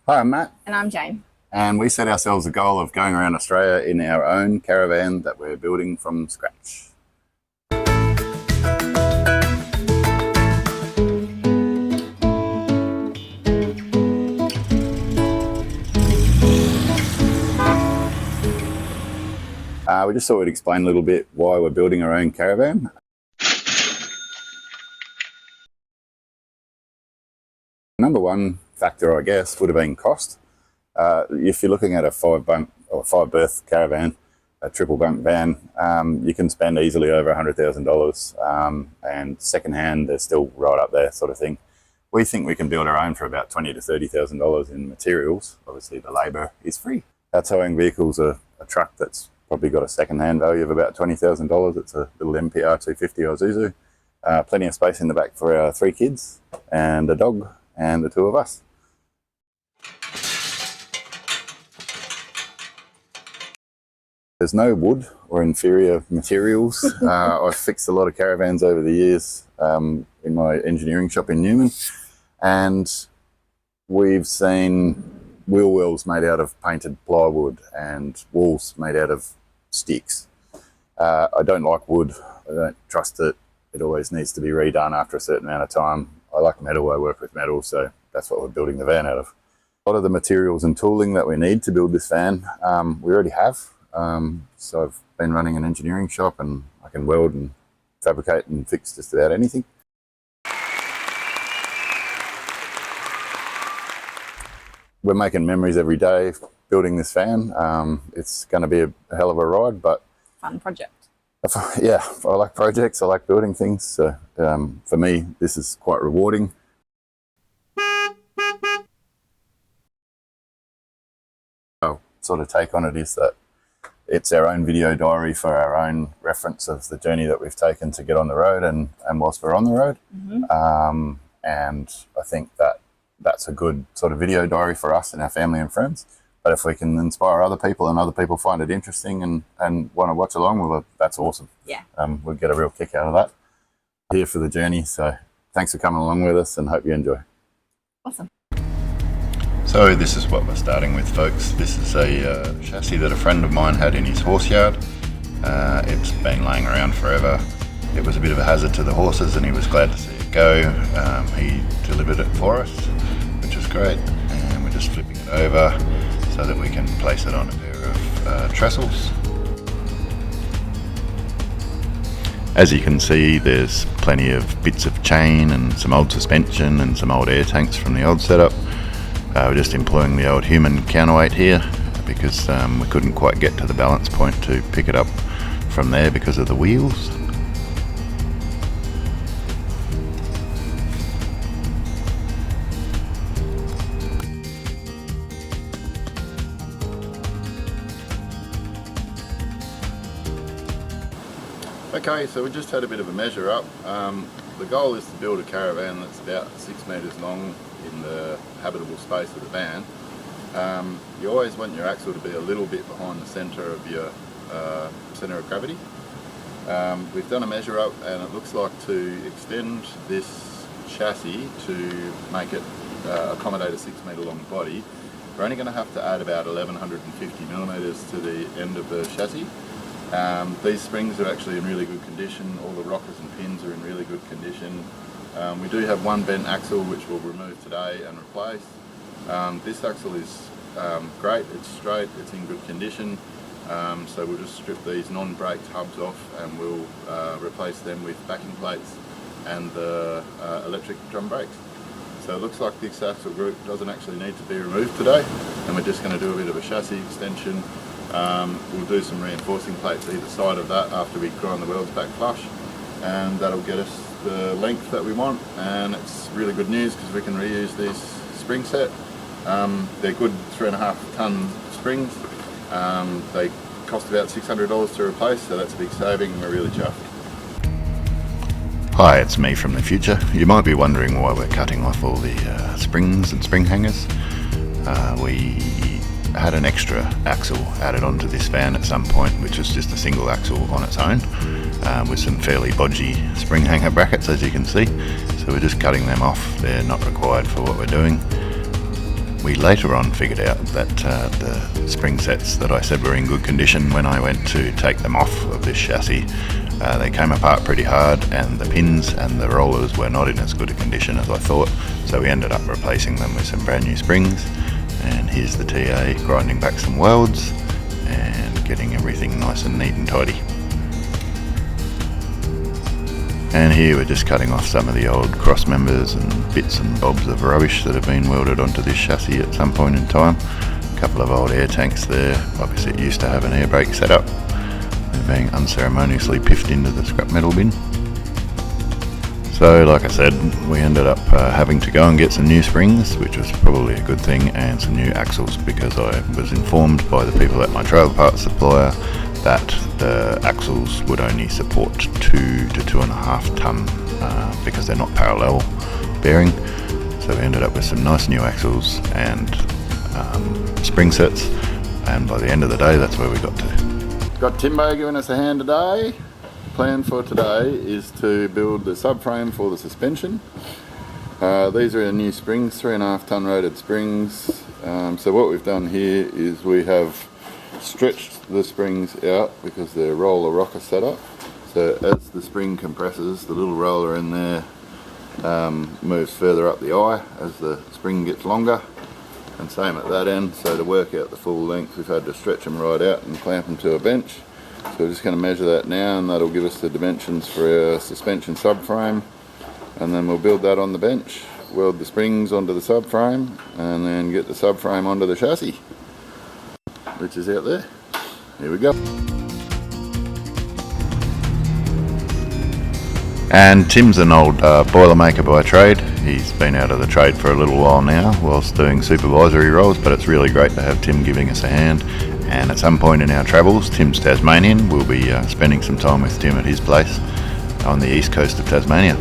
Hi, I'm Matt. And I'm Jane. And we set ourselves the goal of going around Australia in our own caravan that we're building from scratch. We just thought we'd explain a little bit why we're building our own caravan. Number one factor, I guess, would have been cost. If you're looking at a 5-berth caravan, a triple bunk van, you can spend easily over $100,000, and secondhand, they're still right up there, sort of thing. We think we can build our own for about $20,000 to $30,000 in materials. Obviously, the labour is free. Our towing vehicle's a truck that's probably got a second-hand value of about $20,000. It's a little MPR 250 Isuzu. Plenty of space in the back for our 3 kids and a dog and the 2 of us. There's no wood or inferior materials. I've fixed a lot of caravans over the years in my engineering shop in Newman, and we've seen wheel wells made out of painted plywood and walls made out of sticks. I don't like wood. I don't trust it. It always needs to be redone after a certain amount of time. I like metal. I work with metal, so that's what we're building the van out of. A lot of the materials and tooling that we need to build this van, we already have. So I've been running an engineering shop and I can weld and fabricate and fix just about anything. We're making memories every day building this van. It's going to be a hell of a ride, but fun project. Yeah, I like projects, I like building things, so for me this is quite rewarding. Our sort of take on it is that it's our own video diary for our own reference of the journey that we've taken to get on the road and whilst we're on the road. And I think that that's a good sort of video diary for us and our family and friends. But if we can inspire other people and other people find it interesting and want to watch along, well, that's awesome. Yeah. We'll get a real kick out of that. Here for the journey, so thanks for coming along with us and hope you enjoy. Awesome. So this is what we're starting with, folks. This is a chassis that a friend of mine had in his horse yard. It's been laying around forever. It was a bit of a hazard to the horses and he was glad to see it go. He delivered it for us, which is great. And we're just flipping it over so that we can place it on a pair of trestles. As you can see, there's plenty of bits of chain and some old suspension and some old air tanks from the old setup. We're just employing the old human counterweight here because we couldn't quite get to the balance point to pick it up from there because of the wheels. Okay, so we just had a bit of a measure up. The goal is to build a caravan that's about 6 metres long in the habitable space of the van. You always want your axle to be a little bit behind the centre of your centre of gravity. We've done a measure up and it looks like to extend this chassis to make it accommodate a 6 metre long body, we're only going to have to add about 1150 millimetres to the end of the chassis. These springs are actually in really good condition. All the rockers and pins are in really good condition. We do have one bent axle which we'll remove today and replace. This axle is great, it's straight, it's in good condition. So we'll just strip these non-braked hubs off and we'll replace them with backing plates and the electric drum brakes. So it looks like this axle group doesn't actually need to be removed today, and we're just going to do a bit of a chassis extension. We'll do some reinforcing plates either side of that after we grind the welds back flush, and that'll get us the length that we want. And it's really good news because we can reuse these spring set. They're good 3.5 tonne springs. They cost about $600 to replace, so that's a big saving and we're really chuffed. Hi, it's me from the future. You might be wondering why we're cutting off all the springs and spring hangers. We had an extra axle added onto this van at some point, which is just a single axle on its own, with some fairly bodgy spring hanger brackets, as you can see. So we're just cutting them off. They're not required for what we're doing. We later on figured out that the spring sets that I said were in good condition, when I went to take them off of this chassis, they came apart pretty hard, and the pins and the rollers were not in as good a condition as I thought, so we ended up replacing them with some brand new springs. And here's the TA grinding back some welds and getting everything nice and neat and tidy. And here we're just cutting off some of the old cross members and bits and bobs of rubbish that have been welded onto this chassis at some point in time. A couple of old air tanks there. Obviously it used to have an air brake setup. They're being unceremoniously piffed into the scrap metal bin. So like I said, we ended up having to go and get some new springs, which was probably a good thing, and some new axles, because I was informed by the people at my trailer parts supplier that the axles would only support 2 to 2.5 ton because they're not parallel bearing. So we ended up with some nice new axles and spring sets, and by the end of the day that's where we got to. Got Timbo giving us a hand today. Plan for today is to build the subframe for the suspension. These are our new springs, 3.5 ton rated springs. So what we've done here is we have stretched the springs out because they're roller rocker setup. So as the spring compresses, the little roller in there moves further up the eye as the spring gets longer, and same at that end. So to work out the full length, we've had to stretch them right out and clamp them to a bench. So we're just going to measure that now, and that'll give us the dimensions for our suspension subframe, and then we'll build that on the bench, weld the springs onto the subframe, and then get the subframe onto the chassis, which is out there. Here we go. And Tim's an old boilermaker by trade. He's been out of the trade for a little while now whilst doing supervisory roles, but it's really great to have Tim giving us a hand. And at some point in our travels, Tim's Tasmanian, we'll be spending some time with Tim at his place on the east coast of Tasmania.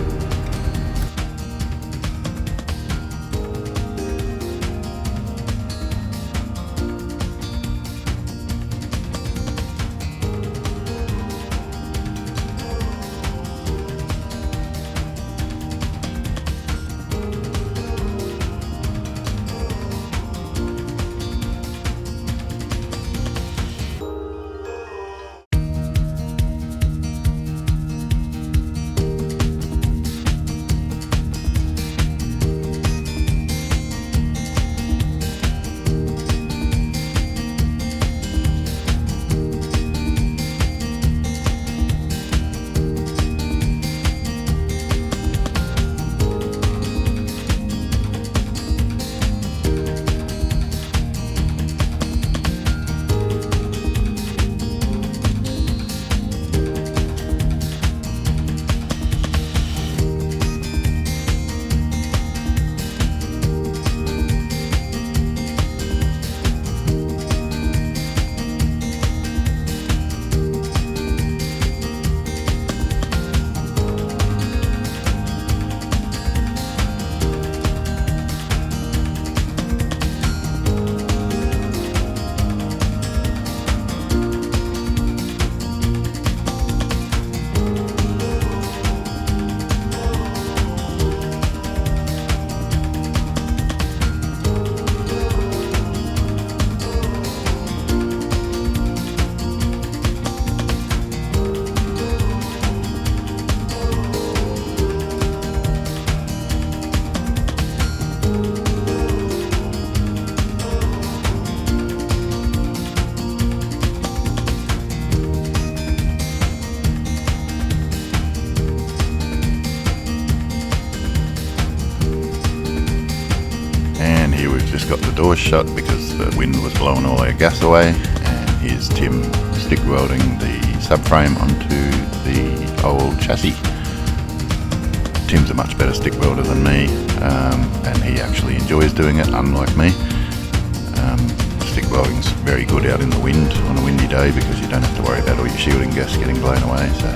Just got the doors shut because the wind was blowing all our gas away, and here's Tim stick welding the subframe onto the old chassis. Tim's a much better stick welder than me, and he actually enjoys doing it, unlike me. Stick welding's very good out in the wind on a windy day because you don't have to worry about all your shielding gas getting blown away, so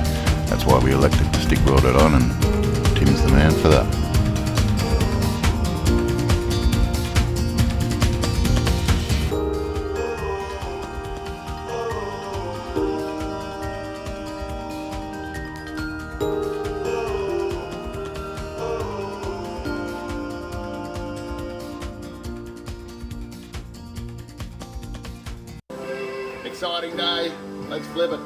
that's why we elected to stick weld it on, and Tim's the man for that. exciting day. Let's flip it.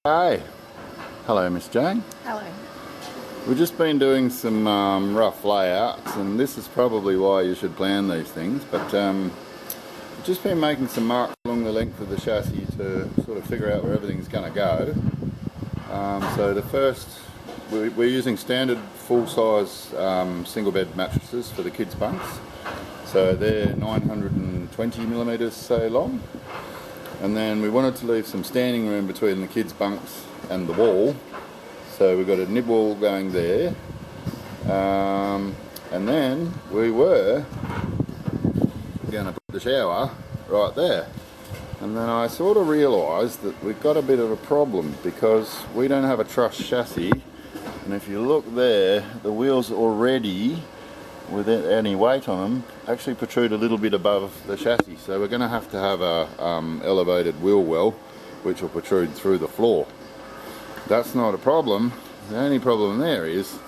Okay. Hello, Miss Jane. Hello. We've just been doing some rough layouts, and this is probably why you should plan these things, but we've just been making some marks along the length of the chassis to sort of figure out where everything's going to go. So the first, we're using standard full-size single bed mattresses for the kids' bunks. So they're 920 millimetres so long. And then we wanted to leave some standing room between the kids' bunks and the wall. So we've got a nib wall going there. And then we were going to put the shower right there. And then I sort of realised that we've got a bit of a problem because we don't have a truss chassis. And if you look there, the wheels already, without any weight on them, actually protrude a little bit above the chassis. So we're going to have a elevated wheel well which will protrude through the floor. That's not a problem. The only problem there is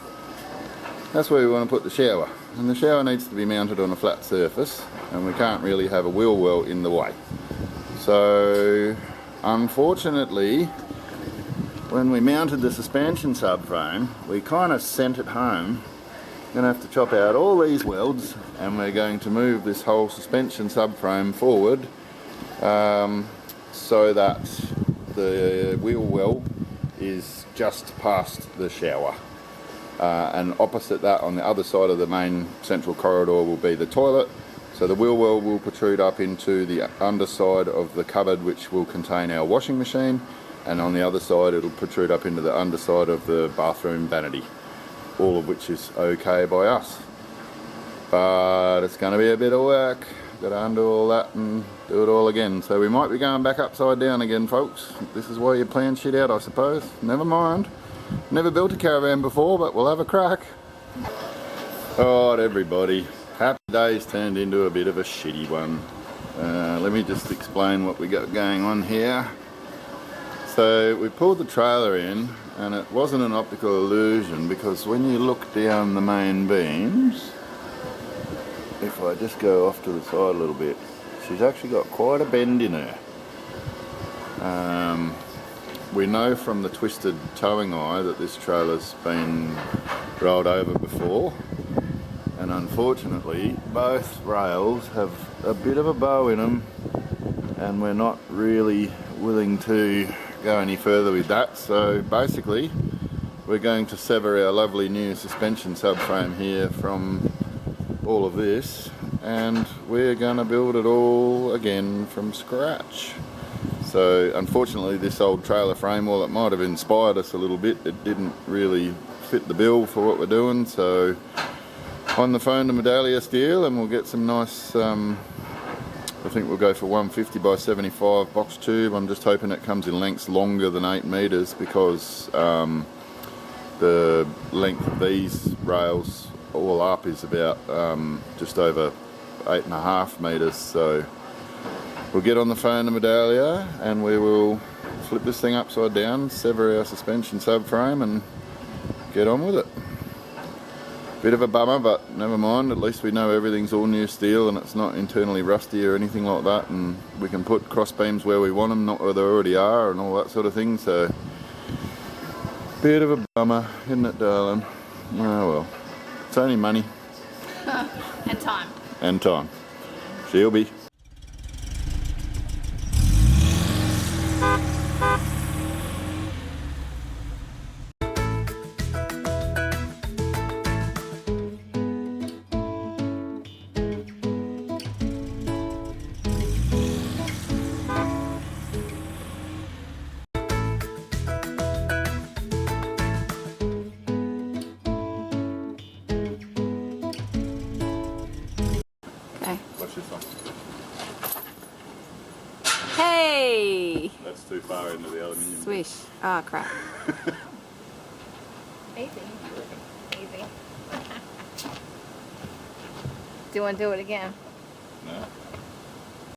that's where we want to put the shower, and the shower needs to be mounted on a flat surface, and we can't really have a wheel well in the way. So unfortunately, when we mounted the suspension subframe, we kind of sent it home. We're going to have to chop out all these welds, and we're going to move this whole suspension subframe forward so that the wheel well is just past the shower. And opposite that, on the other side of the main central corridor, will be the toilet. So the wheel well will protrude up into the underside of the cupboard, which will contain our washing machine, and on the other side it'll protrude up into the underside of the bathroom vanity. All of which is okay by us, but it's going to be a bit of work. Got to undo all that and do it all again, so we might be going back upside down again, folks. This is why you plan shit out, I suppose. Never mind. Never built a caravan before, but we'll have a crack. Alright everybody, happy days turned into a bit of a shitty one. Let me just explain what we got going on here. So we pulled the trailer in, and it wasn't an optical illusion, because when you look down the main beams, if I just go off to the side a little bit, she's actually got quite a bend in her. We know from the twisted towing eye that this trailer's been rolled over before, and unfortunately both rails have a bit of a bow in them, and we're not really willing to go any further with that. So basically we're going to sever our lovely new suspension subframe here from all of this, and we're going to build it all again from scratch. So unfortunately this old trailer frame, while it might have inspired us a little bit, it didn't really fit the bill for what we're doing. So on the phone to Medallia Steel, and we'll get some nice, I think we'll go for 150 by 75 box tube. I'm just hoping it comes in lengths longer than 8 meters, because the length of these rails all up is about just over 8.5 meters. So we'll get on the phone to Medallia and we will flip this thing upside down, sever our suspension subframe and get on with it. Bit of a bummer, but never mind, at least we know everything's all new steel and it's not internally rusty or anything like that, and we can put cross beams where we want them, not where they already are, and all that sort of thing. So bit of a bummer, isn't it, darling? Oh well, it's only money. And time. And time. She'll be. Okay. Watch this one. Hey! That's too far into the aluminium. Swish. Oh, crap. Easy. Easy. Do you want to do it again?